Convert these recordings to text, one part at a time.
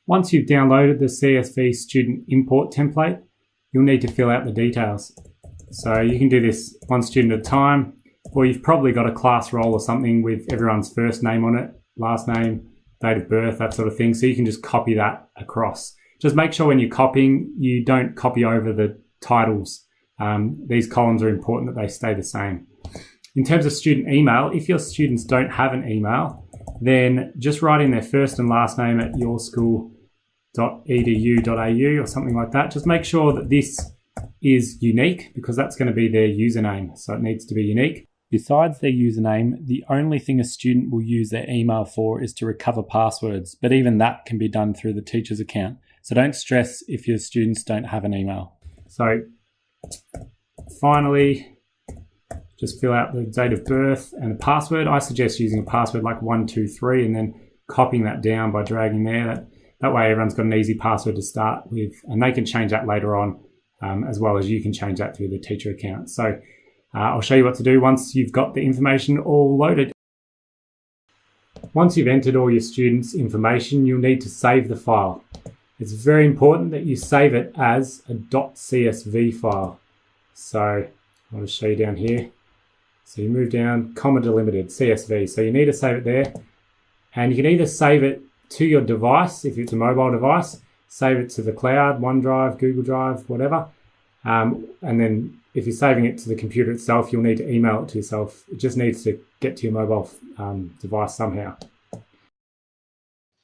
Once you've downloaded the CSV student import template, you'll need to fill out the details. So you can do this one student at a time, or you've probably got a class roll or something with everyone's first name on it, last name, date of birth, that sort of thing. So you can just copy that across. Just make sure when you're copying, you don't copy over the titles. These columns are important that they stay the same. In terms of student email, if your students don't have an email, then just write in their first and last name at yourschool.edu.au or something like that. Just make sure that this is unique because that's going to be their username, so it needs to be unique. Besides their username, the only thing a student will use their email for is to recover passwords, but even that can be done through the teacher's account. So don't stress if your students don't have an email. So finally, just fill out the date of birth and a password. I suggest using a password like 123 and then copying that down by dragging there. That way everyone's got an easy password to start with, and they can change that later on, as well as you can change that through the teacher account. So I'll show you what to do once you've got the information all loaded. Once you've entered all your students' information, you'll need to save the file. It's very important that you save it as a .csv file. So I'll just show you down here. So you move down, comma delimited, CSV. So you need to save it there. And you can either save it to your device, if it's a mobile device, save it to the cloud, OneDrive, Google Drive, whatever. And then if you're saving it to the computer itself, you'll need to email it to yourself. It just needs to get to your mobile device somehow.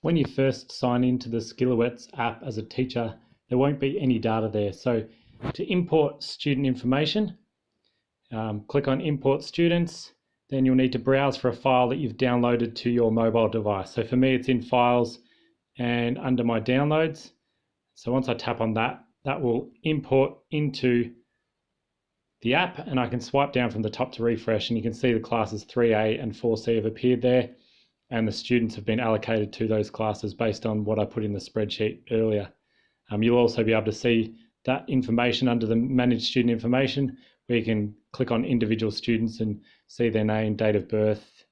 When you first sign into the Skillhouettes app as a teacher, there won't be any data there. So to import student information, click on Import Students. Then you'll need to browse for a file that you've downloaded to your mobile device. So for me, it's in Files and under my downloads. So once I tap on that, that will import into the app, and I can swipe down from the top to refresh, and you can see the classes 3A and 4C have appeared there, and the students have been allocated to those classes based on what I put in the spreadsheet earlier. You'll also be able to see that information under the Manage Student Information, where you can click on individual students and see their name, date of birth,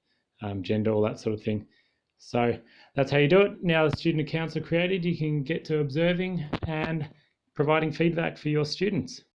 gender, all that sort of thing. So that's how you do it. Now the student accounts are created, you can get to observing and providing feedback for your students.